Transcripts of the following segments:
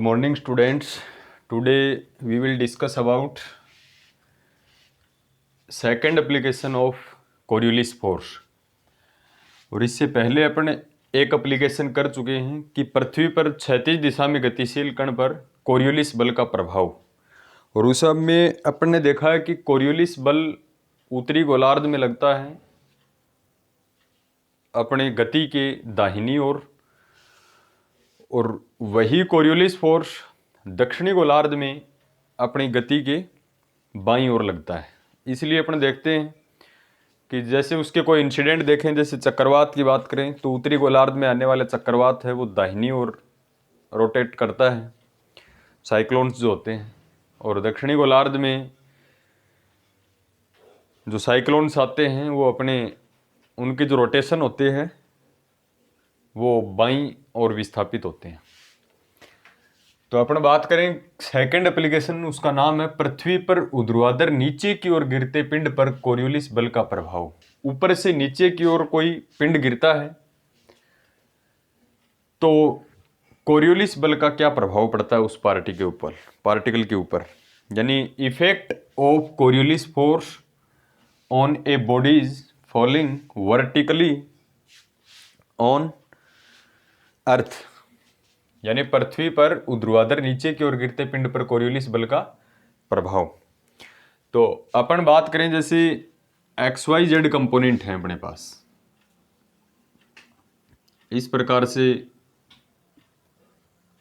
morning students. Today we will discuss about second application of Coriolis force. और इससे पहले अपन एक एप्लीकेशन कर चुके हैं कि पृथ्वी पर क्षैतिज दिशा में गतिशील कण पर कोरियोलिस बल का प्रभाव। और उस सब में अपन ने देखा है कि कोरियोलिस बल उत्तरी गोलार्ध में लगता है अपने गति के दाहिनी ओर, और वही कोरियोलिस फोर्स दक्षिणी गोलार्ध में अपनी गति के बाईं ओर लगता है। इसलिए अपन देखते हैं कि जैसे उसके कोई इंसिडेंट देखें, जैसे चक्रवात की बात करें तो उत्तरी गोलार्ध में आने वाला चक्रवात है वो दाहिनी ओर रोटेट करता है, साइक्लोन्स जो होते हैं। और दक्षिणी गोलार्ध में जो साइक्लोन्स आते हैं वो अपने उनके जो रोटेशन होते हैं वो बाईं ओर विस्थापित होते हैं। तो अपन बात करें सेकंड एप्लीकेशन, उसका नाम है पृथ्वी पर ऊर्ध्वाधर नीचे की ओर गिरते पिंड पर कोरियोलिस बल का प्रभाव। ऊपर से नीचे की ओर कोई पिंड गिरता है तो कोरियोलिस बल का क्या प्रभाव पड़ता है उस पार्टिकल के ऊपर, यानी effect of Coriolis force on A bodies falling vertically on earth, यानी पृथ्वी पर ऊर्ध्वाधर नीचे की ओर गिरते पिंड पर कोरियोलिस बल का प्रभाव। तो अपन बात करें जैसे XYZ कंपोनेंट है अपने पास, इस प्रकार से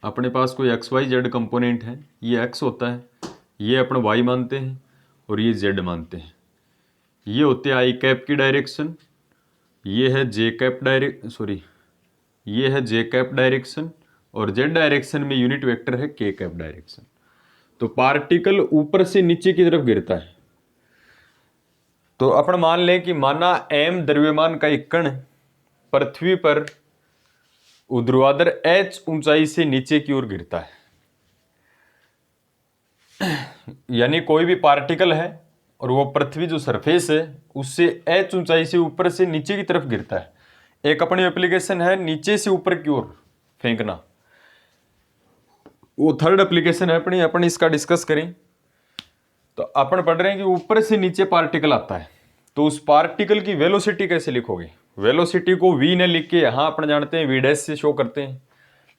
अपने पास कोई XYZ कंपोनेंट है, ये X होता है, ये अपन Y मानते हैं और ये Z मानते हैं। ये होते हैं I कैप की डायरेक्शन, ये है J कैप डायरेक्शन और Z डायरेक्शन में यूनिट वेक्टर है K कैप डायरेक्शन। तो पार्टिकल ऊपर से नीचे की तरफ गिरता है। तो अपन मान लें कि माना m द्रव्यमान का एक कण पृथ्वी पर ऊर्ध्वाधर h ऊंचाई से नीचे की ओर गिरता है, यानी कोई भी पार्टिकल है और वो पृथ्वी जो सरफेस है उससे h ऊंचाई से ऊपर से नीचे की तरफ गिरता है। एक अपनी एप्लीकेशन है नीचे से ऊपर की ओर फेंकना, वो थर्ड एप्लीकेशन है अपन इसका डिस्कस करें। तो अपन पढ़ रहे हैं कि ऊपर से नीचे पार्टिकल आता है तो उस पार्टिकल की वेलोसिटी कैसे लिखोगे। वेलोसिटी को v ने लिख के यहाँ अपन जानते हैं v' से शो करते हैं,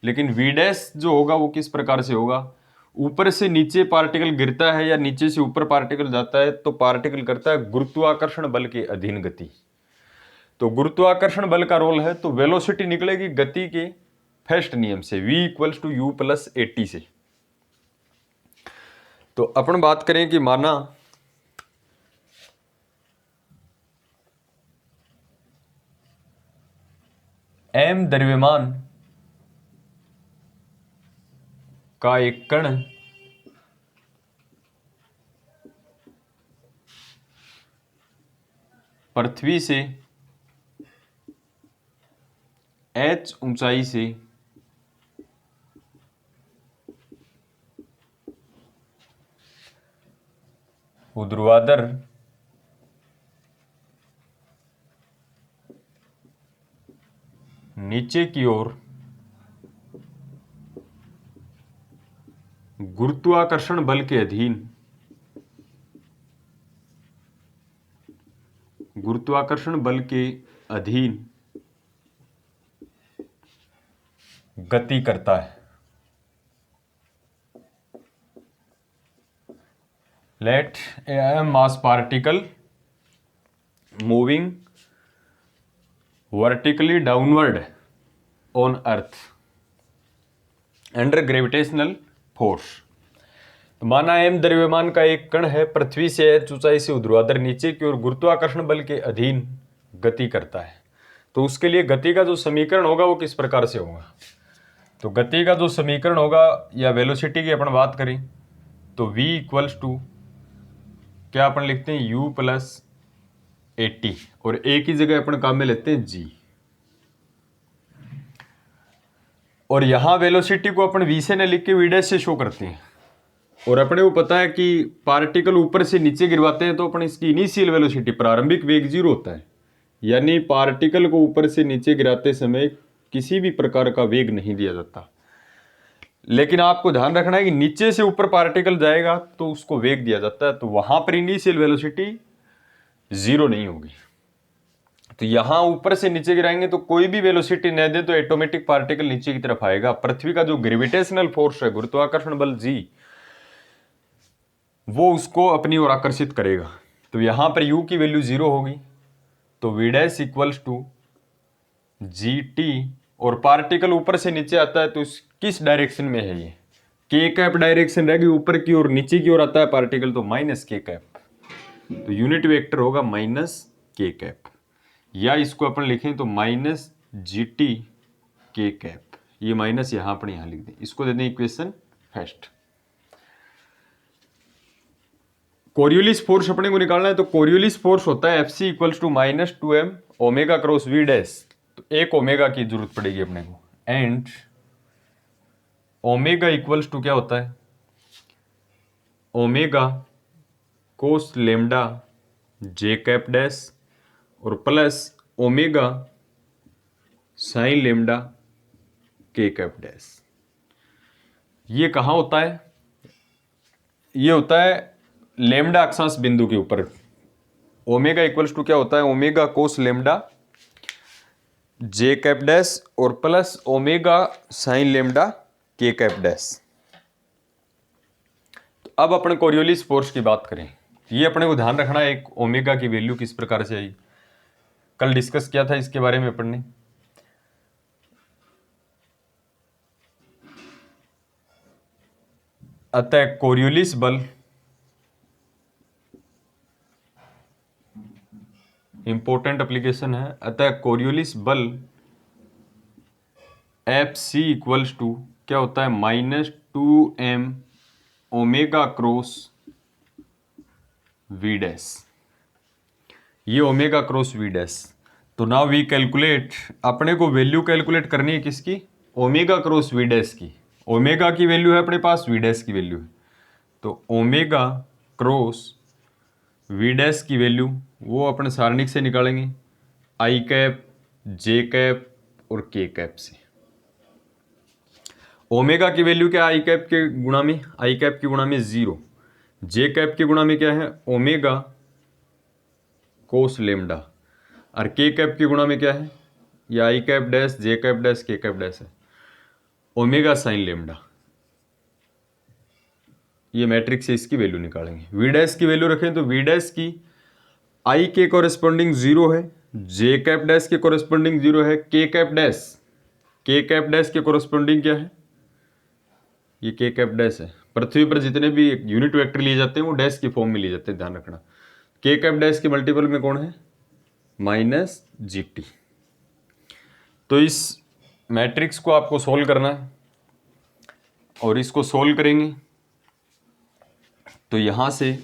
लेकिन v' जो होगा वो किस प्रकार से होगा। ऊपर से नीचे पार्टिकल गिरता है या नीचे से ऊपर पार्टिकल जाता है तो पार्टिकल करता है गुरुत्वाकर्षण बल के अधीन गति। तो गुरुत्वाकर्षण बल का रोल है तो वेलोसिटी निकलेगी गति के फर्स्ट नियम से, v = u + at से। तो अपन बात करें कि माना m द्रव्यमान का एक कण पृथ्वी से h ऊंचाई से ऊर्ध्वाधर नीचे की ओर गुरुत्वाकर्षण बल के अधीन गति करता है। Let a mass particle moving vertically downward on earth under gravitational force। तो माना m द्रव्यमान का एक कण है पृथ्वी से h ऊंचाई से ऊर्ध्वाधर नीचे की ओर गुरुत्वाकर्षण बल के अधीन गति करता है। तो उसके लिए गति का जो समीकरण होगा वो किस प्रकार से होगा। तो गति का जो समीकरण होगा या वेलोसिटी की अपन बात करें तो v = क्या अपन लिखते हैं u + at, और a की जगह अपन काम में लेते हैं g। और यहां वेलोसिटी को अपन v से न लिख के v' से शो करते हैं। और अपने को पता है कि पार्टिकल ऊपर से नीचे गिरवाते हैं तो अपन इसकी इनिशियल वेलोसिटी प्रारंभिक वेग 0 होता है, यानी पार्टिकल को ऊपर से नीचे गिराते समय किसी भी प्रकार का वेग नहीं दिया जाता। लेकिन आपको ध्यान रखना है कि नीचे से ऊपर पार्टिकल जाएगा तो उसको वेग दिया जाता है, तो वहां पर इनिशियल वेलोसिटी 0 नहीं होगी। तो यहां ऊपर से नीचे गिराएंगे तो कोई भी वेलोसिटी न दे तो ऑटोमेटिक पार्टिकल नीचे की तरफ आएगा। पृथ्वी का जो ग्रेविटेशनल फोर्स है, गुरुत्वाकर्षण बल जी, वो उसको अपनी ओर आकर्षित करेगा। तो यहां पर u की वैल्यू 0 होगी, तो v dash equals to G T, और पार्टिकल ऊपर से नीचे आता है तो किस डायरेक्शन में है, ये के कैप डायरेक्शन रहेगी, ऊपर की ओर नीचे की ओर आता है पार्टिकल तो माइनस के कैप, तो यूनिट वेक्टर होगा माइनस के कैप, या इसको अपन लिखें तो माइनस जी टी के कैप। ये माइनस यहां पर यहां लिख दें, इसको दे दें इक्वेशन फर्स्ट। कोरियोलिस फोर्स अपने को निकालना है, तो कोरियोलिस फोर्स होता है F C equals to minus 2m omega cross V dash, तो एक ओमेगा की जरूरत पड़ेगी अपने को, एंड ओमेगा इक्वल्स टू क्या होता है, ओमेगा कोस लेमडा जे कैप डैश और प्लस ओमेगा साइन लेमडा के कैप डैश। ये कहाँ होता है, ये होता है लेमडा अक्षांश बिंदु के ऊपर। ओमेगा इक्वल्स टू क्या होता है, ओमेगा कोस लेमडा जे कैप डैश और प्लस ओमेगा साइन लेमडा के कैप डैश। तो अब अपन कोरियोलिस फोर्स की बात करें, ये अपने को ध्यान रखना है एक ओमेगा की वैल्यू किस प्रकार से आई, कल डिस्कस किया था इसके बारे में अपन ने। अतः कोरियोलिस बल इंपॉर्टेंट एप्लीकेशन है, अतः कोरियोलिस बल एफ सी इक्वल्स टू क्या होता है, -2m omega cross V dash, ये ओमेगा क्रॉस वी डैश। तो नाउ वी कैलकुलेट, अपने को वैल्यू कैलकुलेट करनी है किसकी, ओमेगा क्रॉस वी डैश की। ओमेगा की वैल्यू है अपने पास, वी डैश की वैल्यू है, तो ओमेगा क्रॉस वी डैश की वैल्यू वो अपने सारणिक से निकालेंगे, आई कैप जे कैप और के कैप से। ओमेगा की वैल्यू क्या है, आई कैप के गुणा में, आई कैप की गुणा में 0, जे कैप के गुणा में क्या है ओमेगा कोस लेमडा, और के कैप की गुणा में क्या है, ये आई कैप डैश जे कैप डैश के कैप डैश है, ओमेगा साइन लेमडा। ये मैट्रिक्स से इसकी वैल्यू निकालेंगे। वी डैश की वैल्यू रखें तो वी डैश की आई के कॉरेस्पॉन्डिंग 0 है, जे कैप डैश के कॉरेस्पॉन्डिंग 0 है, के कैप डैश के कॉरेस्पॉन्डिंग क्या है, ये के कैप डैश है। पृथ्वी पर जितने भी यूनिट वेक्टर लिए जाते हैं वो डैश की फॉर्म में लिए जाते हैं, ध्यान रखना। के कैप डैश के मल्टीपल में कौन है, माइनस जी टी। तो इस मैट्रिक्स को आपको सोल्व करना है, और इसको सोल्व करेंगे तो यहां से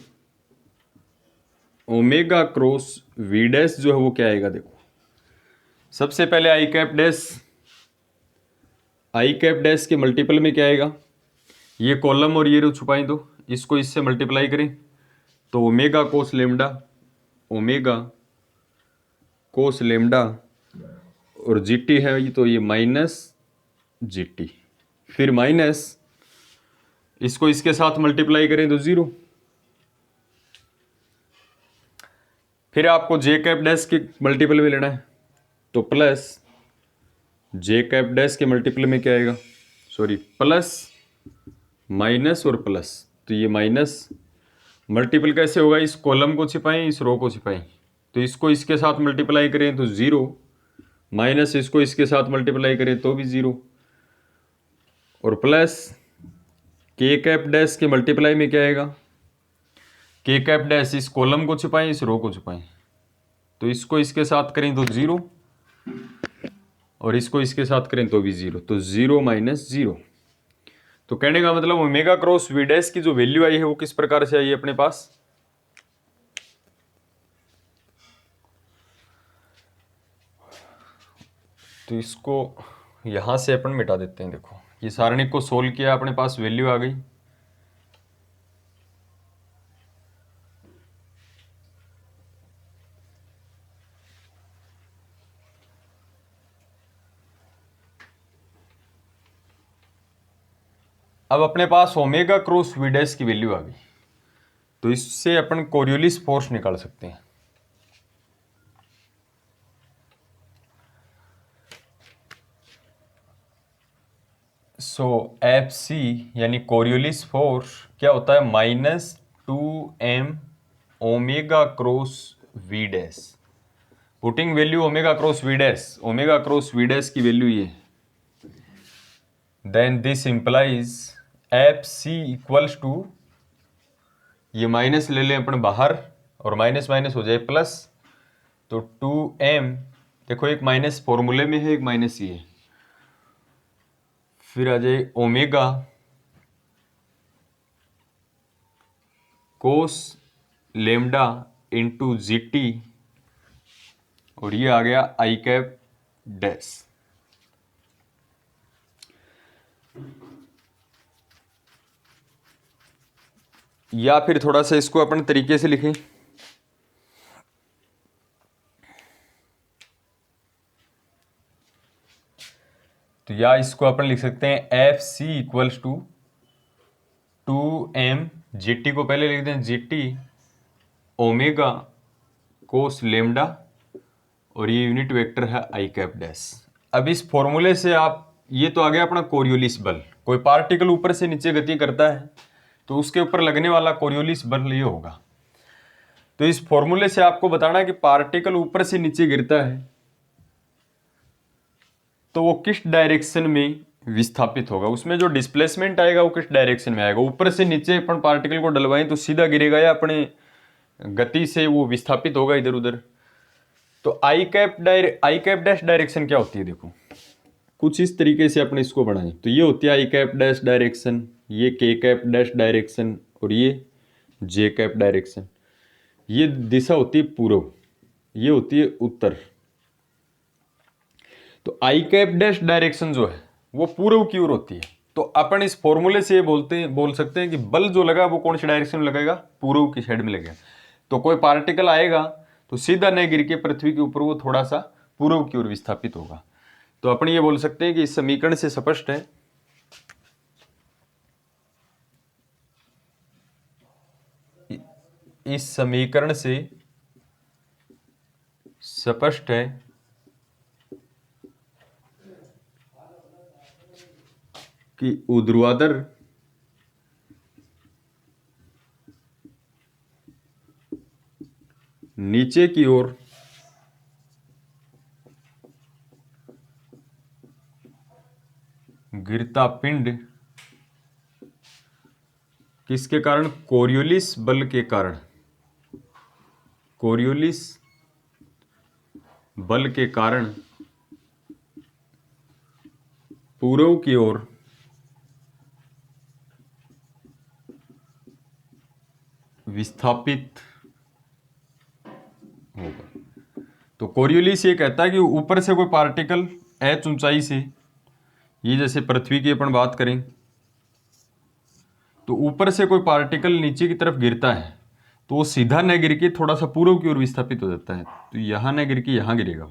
ओमेगा क्रॉस वी डैश जो है वो क्या आएगा, देखो सबसे पहले आई कैप डैश के मल्टीपल में क्या आएगा, ये कॉलम और ये रो छुपाएं तो इसको इससे मल्टीप्लाई करें तो ओमेगा कोस लेमडा और जीटी है ये, तो ये माइनस जीटी, फिर माइनस इसको इसके साथ मल्टीप्लाई करें तो 0, फिर आपको जे कैप डैश के मल्टीपल में लेना है तो प्लस जे कैप डैश के मल्टीपल में क्या आएगा, सॉरी प्लस माइनस और प्लस, तो ये माइनस मल्टीपल कैसे होगा, इस कॉलम को छिपाएं इस रो को छिपाएं, तो इसको इसके साथ मल्टीप्लाई करें तो 0, माइनस इसको इसके साथ मल्टीप्लाई करें तो भी 0, और प्लस के कैप डैश के मल्टीप्लाई में क्या आएगा, के कैप डैश इस कॉलम को छिपाएं इस रो को छिपाएं, तो इसको इसके साथ करें तो 0 और इसको इसके साथ करें तो भी 0, तो 0 माइनस 0। तो कहने का मतलब ओमेगा क्रॉस वी डैश की जो वैल्यू आई है वो किस प्रकार से आई है अपने पास, तो इसको यहां से अपन मिटा देते हैं। देखो ये सारणिक को सोल्व किया, अपने पास वैल्यू आ गई, अब अपने पास ओमेगा क्रॉस वी डैश की वैल्यू आ गई, तो इससे अपन कोरियोलिस फोर्स निकाल सकते हैं। सो एफ सी यानी कोरियोलिस फोर्स क्या होता है, -2m omega cross V dash. Putting value omega cross V dash, omega cross V dash की वैल्यू ये, then this implies F C equals to, ये माइनस ले लें अपन बाहर और माइनस माइनस हो जाए प्लस, तो 2m, देखो एक माइनस फॉर्मूले में है, एक माइनस ये है, फिर आ जाए ओमेगा कोस लेमडा इंटू जी टी, और ये आ गया आई कैप डैश। या फिर थोड़ा सा इसको अपन तरीके से लिखें, तो या इसको अपन लिख सकते हैं F C equals to 2m, G T को पहले लिख दें, G T omega cos lambda, और ये यूनिट वेक्टर है आई कैप डैश। अब इस फॉर्मूले से आप, ये तो आ गया अपना कोरियोलिस बल, कोई पार्टिकल ऊपर से नीचे गति करता है तो उसके ऊपर लगने वाला कोरियोलिस बल ये होगा। तो इस फॉर्मूले से आपको बताना है कि पार्टिकल ऊपर से नीचे गिरता है तो वो किस डायरेक्शन में विस्थापित होगा, उसमें जो डिस्प्लेसमेंट आएगा वो किस डायरेक्शन में आएगा। ऊपर से नीचे अपन पार्टिकल को डलवाएं तो सीधा गिरेगा या अपने गति से वो विस्थापित होगा इधर उधर। तो आई कैप डैश डायरेक्शन क्या होती है, देखो कुछ इस तरीके से अपने इसको बढ़ाएं तो ये होती है आई कैप डैश डायरेक्शन, ये के कैप डैश डायरेक्शन, और ये जे कैप डायरेक्शन। ये दिशा होती है पूर्व, ये होती है उत्तर। तो आई कैप डैश डायरेक्शन जो है वो पूर्व की ओर होती है। तो अपन इस फॉर्मूले से ये बोल सकते हैं कि बल जो लगा वो कौन सी डायरेक्शन में लगेगा, पूर्व की साइड में लगेगा। तो कोई पार्टिकल आएगा तो सीधा नहीं गिर के पृथ्वी के ऊपर, वो थोड़ा सा पूर्व की ओर विस्थापित होगा। तो अपन ये बोल सकते हैं कि इस समीकरण से स्पष्ट है, इस समीकरण से स्पष्ट है कि ऊर्ध्वाधर नीचे की ओर गिरता पिंड किसके कारण, कोरियोलिस बल के कारण, कोरियोलिस बल के कारण पूर्व की ओर विस्थापित होगा। तो कोरियोलिस ये कहता है कि ऊपर से कोई पार्टिकल h ऊंचाई से, ये जैसे पृथ्वी की अपन बात करें तो ऊपर से कोई पार्टिकल नीचे की तरफ गिरता है तो वो सीधा न गिर के थोड़ा सा पूर्व की ओर विस्थापित हो जाता है, तो यहाँ न गिर के यहाँ गिरेगा।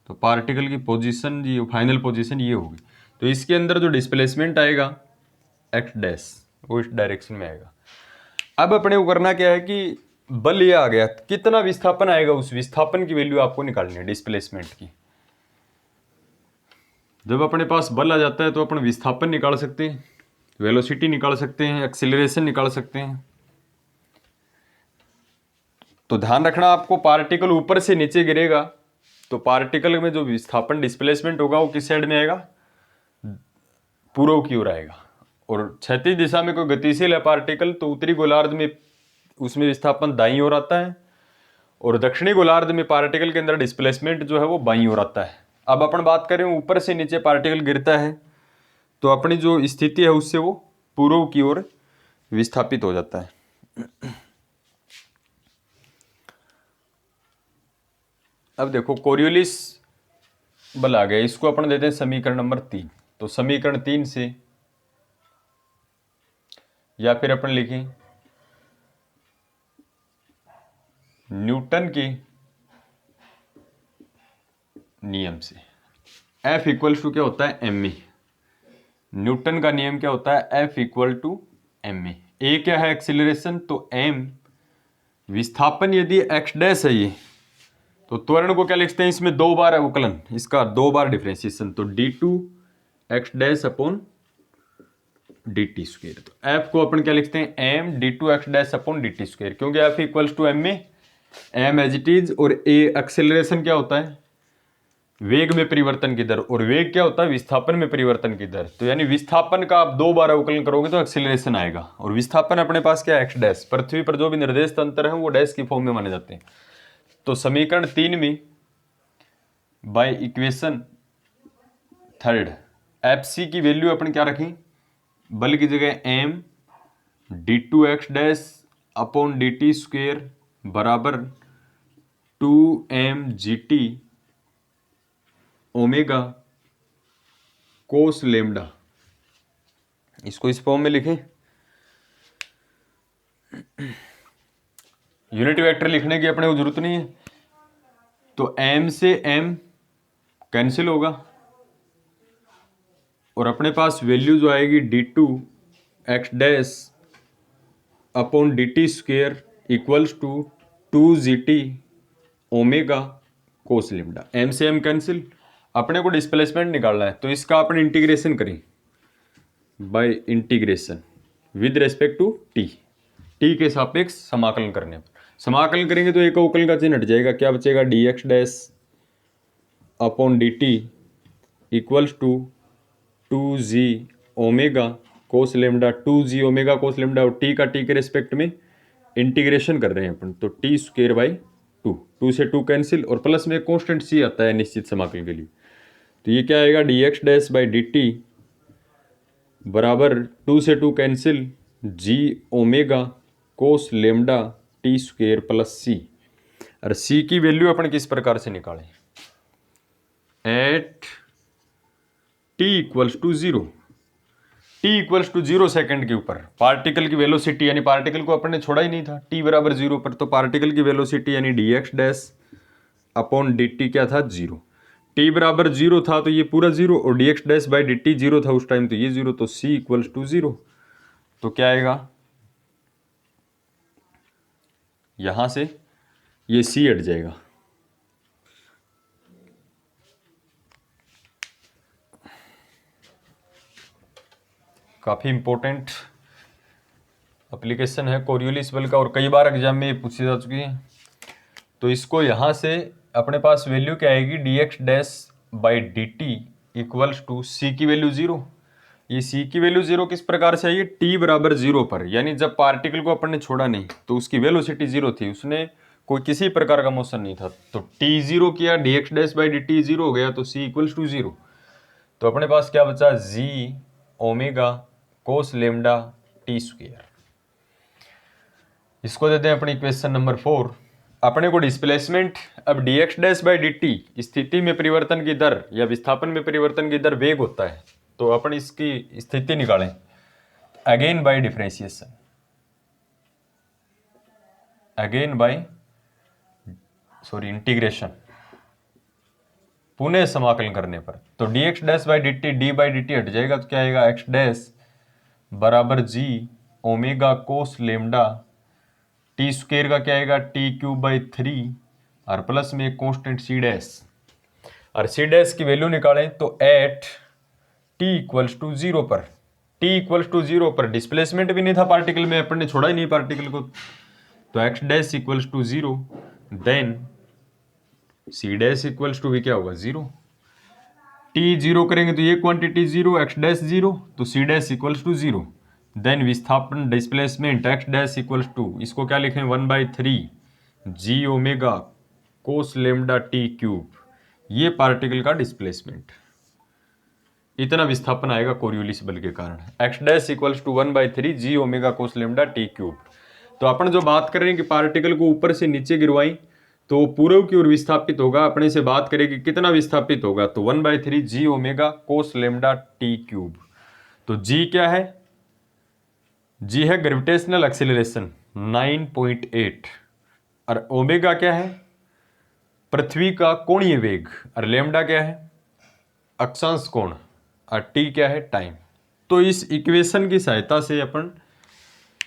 तो पार्टिकल की पोजीशन, ये फाइनल पोजीशन ये होगी। तो इसके अंदर जो डिस्प्लेसमेंट आएगा एक्स डैश, वो इस डायरेक्शन में आएगा। अब अपने को करना क्या है कि बल ये आ गया, कितना विस्थापन आएगा, उस विस्थापन की वैल्यू आपको निकालनी है डिस्प्लेसमेंट की। जब अपने पास बल आ जाता है तो अपन विस्थापन निकाल सकते हैं, वेलोसिटी निकाल सकते हैं, एक्सीलरेशन निकाल सकते हैं। तो ध्यान रखना आपको, पार्टिकल ऊपर से नीचे गिरेगा तो पार्टिकल में जो विस्थापन डिस्प्लेसमेंट होगा वो किस साइड में आएगा, पूर्व की ओर आएगा। और क्षैतिज दिशा में कोई गतिशील है पार्टिकल तो उत्तरी गोलार्ध में उसमें विस्थापन दाईं ओर आता है, और दक्षिणी गोलार्ध में पार्टिकल के अंदर डिस्प्लेसमेंट जो है वो बाईं ओर आता है। अब अपन बात करें ऊपर से नीचे पार्टिकल गिरता है तो अपनी जो स्थिति है उससे वो पूर्व की ओर विस्थापित हो जाता है। अब देखो कोरियोलिस बल आ गया, इसको अपन देते हैं समीकरण नंबर 3। तो समीकरण 3 से, या फिर अपन लिखें न्यूटन के नियम से, F इक्वल्स टू क्या होता है, एम ई। न्यूटन का नियम क्या होता है, F equal to M A क्या है एक्सिलरेशन, तो m विस्थापन यदि x डैश है ये, तो त्वरण को क्या लिखते हैं, इसमें दो बार अवकलन, इसका दो बार डिफरेंशिएशन, तो d2 x dash upon dt square. तो f को अपन क्या लिखते हैं, m d2 x dash upon dt square, क्योंकि f इक्वल्स टू m में m एज इट इज, और a एक्सेलरेशन क्या होता है, वेग में परिवर्तन की दर, और वेग क्या होता है, विस्थापन में परिवर्तन की दर। तो यानी विस्थापन का आप दो बार अवकलन करोगे तो एक्सेलरेशन आएगा, और विस्थापन अपने पास क्या है, x डैश। पृथ्वी पर जो भी निर्देश तंत्र है वो डैश की फॉर्म में माने जाते हैं। तो समीकरण 3 में बाय इक्वेशन थर्ड FC की वैल्यू अपन क्या रखें, बल की जगह m d2 x dash upon dt square बराबर 2m gt omega cos lambda, इसको इस फॉर्म में लिखें। यूनिट वेक्टर लिखने की अपने को जरूरत नहीं है, तो m से m कैंसिल होगा, और अपने पास वैल्यू जो आएगी d2 x dash upon dt square equals to 2gt omega cos lambda. m से m कैंसिल, अपने को डिस्प्लेसमेंट निकालना है, तो इसका अपन इंटीग्रेशन करें by integration with respect to t के सापेक्ष समाकलन करने पर। समाकलन करेंगे तो एक अवकलन का चिन्ह हट जाएगा, क्या बचेगा, dx dash upon dt equals to 2g omega cos lambda, 2g omega cos lambda, और t का t के रेस्पेक्ट में इंटीग्रेशन कर रहे हैं अपन, तो टी स्क्वेयर बाई 2 से 2 कैंसिल, और प्लस में कांस्टेंट c आता है निश्चित समाकलन के लिए। तो ये क्या आएगा, dx डैश बाई dt बराबर 2 से 2 cancel g omega cos lambda T square plus c। और c की वैल्यू अपन किस प्रकार से निकालें, at t equals to 0, t equals to 0 second के ऊपर पार्टिकल की वेलोसिटी, यानी पार्टिकल को अपन ने छोड़ा ही नहीं था t बराबर 0 पर, तो पार्टिकल की वेलोसिटी यानी dx डैश अपॉन dt क्या था, 0। t बराबर 0 था तो ये पूरा 0, और dx डैश बाई dt 0 था उस टाइम, तो ये 0, तो c इक्वल्स टू 0। तो क्या आएगा, यहां से ये c हट जाएगा, काफी इंपॉर्टेंट एप्लीकेशन है कोरियोलिस बल का, और कई बार एग्जाम में ये पूछी जा चुकी है। तो इसको यहां से अपने पास वैल्यू क्या आएगी, dx dash by dt equals to c की वैल्यू 0। ये c की वैल्यू 0 किस प्रकार से आई, t बराबर 0 पर, यानी जब पार्टिकल को अपन ने छोड़ा नहीं तो उसकी वेलोसिटी 0 थी, उसने कोई किसी प्रकार का मोशन नहीं था, तो t 0 किया, dx डैश बाई dt 0 हो गया, तो c इक्वल्स टू 0। तो अपने पास क्या बचा, g omega cos lambda T square. इसको देते हैं अपनी इक्वेशन नंबर 4। अपने को डिस्प्लेसमेंट, अब dx डैश बाई dt स्थिति में परिवर्तन की दर या विस्थापन में परिवर्तन की दर वेग होता है, तो अपन इसकी स्थिति निकालें again by differentiation, again by integration, पुनः समाकलन करने पर। तो dx dash by dt d by dt हट जाएगा, तो क्या आएगा, x डैश बराबर g omega cos lambda T square का क्या आएगा, टी क्यूब बाई 3, और प्लस में कांस्टेंट c डैश, और c डैश की वैल्यू निकालें तो एट t इक्वल्स टू 0 पर, t इक्वल्स टू 0 पर डिस्प्लेसमेंट भी नहीं था पार्टिकल में, अपन ने छोड़ा ही नहीं पार्टिकल को, तो x dash equals to 0, then c dash equals to भी क्या होगा, 0। t 0 करेंगे तो ये क्वांटिटी 0, x डैश 0, तो c dash equals to 0, then विस्थापन displacement x dash equals to, इसको क्या लिखें, 1/3 g omega cos lambda t cube, ये पार्टिकल का डिस्प्लेसमेंट, इतना विस्थापन आएगा कोरियोलिस बल के कारण। x dash equals to 1/3 g omega cos lambda t cube. तो अपन जो बात कर रहे हैं कि पार्टिकल को ऊपर से नीचे गिरवाई तो पूर्व की ओर विस्थापित होगा, अपने से बात करें कि कितना विस्थापित होगा, तो 1/3 g omega cos lambda t cube. तो g क्या है, g है ग्रेविटेशनल एक्सेलरेशन 9.8, और ओमेगा क्या है, पृथ्वी का कोणीय वेग, और लेमडा क्या है, अक्षांश कोण, और टी क्या है, टाइम। तो इस इक्वेशन की सहायता से अपन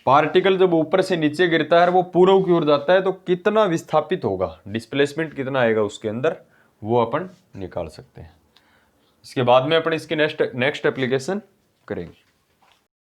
पार्टिकल जब ऊपर से नीचे गिरता है वो पूर्व की ओर जाता है तो कितना विस्थापित होगा, डिस्प्लेसमेंट कितना आएगा उसके अंदर, वो अपन निकाल सकते हैं। इसके बाद में अपन इसकी नेक्स्ट एप्लीकेशन करेंगे।